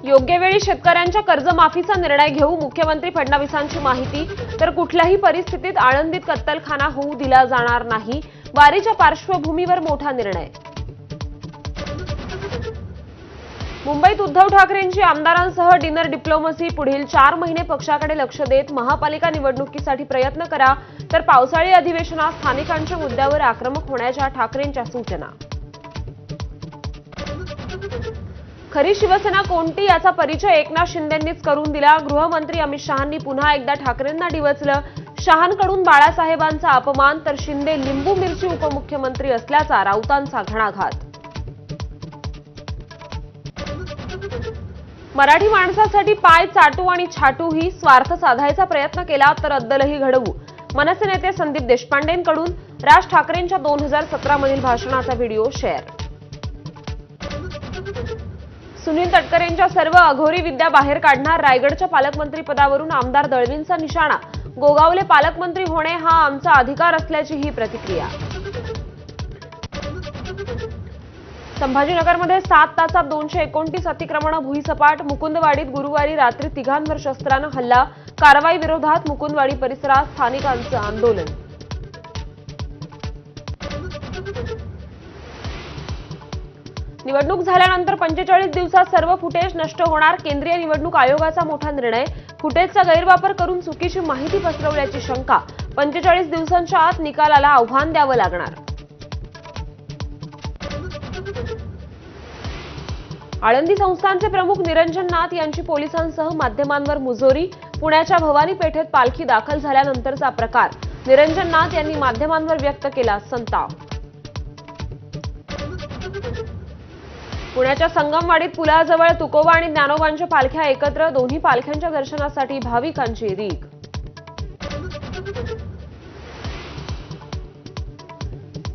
योग्य वेळी शेतकऱ्यांच्या कर्जमाफीचा निर्णय घेऊ, मुख्यमंत्री फडणवीसांची माहिती. तर कुठल्याही परिस्थितीत आळंदीत कत्तलखाना होऊ दिला जाणार नाही, वारीच्या पार्श्वभूमीवर मोठा निर्णय. मुंबईत उद्धव ठाकरेंची आमदारांसह डिनर डिप्लोमसी. पुढील 4 महिने पक्षाकडे लक्ष देत महापालिका निवडणुकीसाठी प्रयत्न करा. तर पावसाळी अधिवेशनात स्थानिकांच्या मुद्द्यावर आक्रमक होण्याच्या ठाकरेंच्या सूचना. खरी शिवसेना कोणती याचा परिचय एकनाथ शिंदेंनीच करून दिला. गृहमंत्री अमित शहांनी पुन्हा एकदा ठाकरेंना डिवचलं. शहांकडून बाळासाहेबांचा अपमान, तर शिंदे लिंबू मिरची उपमुख्यमंत्री असल्याचा राऊतांचा घणाघात. मराठी माणसासाठी पाय चाटू आणि छाटूही स्वार्थ साधायचा प्रयत्न केला तर अद्दलही घडवू. मनसे नेते संदीप देशपांडेंकडून राज ठाकरेंच्या 2017 मधील भाषणाचा व्हिडिओ शेअर. सुनील तटकरेंच्या सर्व अघोरी विद्या बाहेर काढणार. रायगडच्या पालकमंत्रीपदावरून आमदार दळवींचा निशाणा. गोगावले पालकमंत्री होणे हा आमचा अधिकार असल्याची ही प्रतिक्रिया. संभाजीनगरमध्ये 7 तासात 229 अतिक्रमणं भुईसपाट. मुकुंदवाडीत गुरुवारी रात्री तिघांवर शस्त्रानं हल्ला. कारवाई विरोधात मुकुंदवाडी परिसरात स्थानिकांचं आंदोलन. निवडणूक झाल्यानंतर 45 दिवसात सर्व फुटेज नष्ट होणार. केंद्रीय निवडणूक आयोगाचा मोठा निर्णय. फुटेजचा गैरवापर करून चुकीची माहिती पसरवल्याची शंका. 45 दिवसांच्या आत निकालाला आव्हान द्यावं लागणार. आळंदी संस्थानचे प्रमुख निरंजन नाथ यांची पोलिसांसह माध्यमांवर मुजोरी. पुण्याच्या भवानी पेठेत पालखी दाखल झाल्यानंतरचा प्रकार. निरंजन नाथ यांनी माध्यमांवर व्यक्त केला संताप. पुण्याच्या संगमवाडीत पुलाजवळ तुकोबा आणि ज्ञानोबांच्या पालख्या एकत्र. दोन्ही पालख्यांच्या दर्शनासाठी भाविकांची रीघ.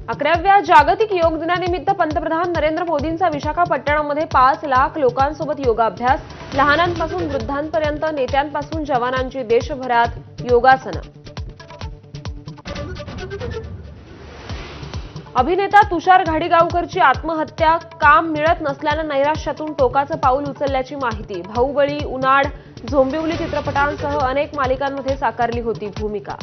अकराव्या जागतिक योग दिनानिमित्त पंतप्रधान नरेंद्र मोदींचा विशाखापट्टणममध्ये 5 लाख लोकांसोबत योगाभ्यास. लहानांपासून वृद्धांपर्यंत, नेत्यांपासून जवानांची देशभरात योगासनं. अभिनेता तुषार घाडीगावकरची आत्महत्या. काम मिळत नसल्यानं नैराश्यातून टोकाचं पाऊल उचलल्याची माहिती. बाहुबली, उनाड, झोंबिवली चित्रपटांसह अनेक मालिकांमध्ये साकारली होती भूमिका.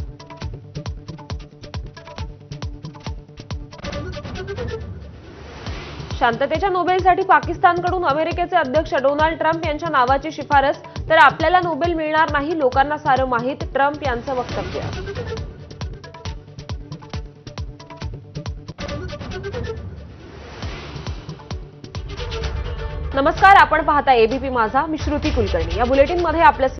शांततेच्या नोबेलसाठी पाकिस्तानकडून अमेरिकेचे अध्यक्ष डोनाल्ड ट्रम्प यांच्या नावाची शिफारस. तर आपल्याला नोबेल मिळणार नाही, लोकांना सारं माहीत, ट्रम्प यांचं वक्तव्य. नमस्कार, आपण पाहता एबीपी माझा. मी श्रुती कुलकर्णी. या बुलेटिनमध्ये आपलं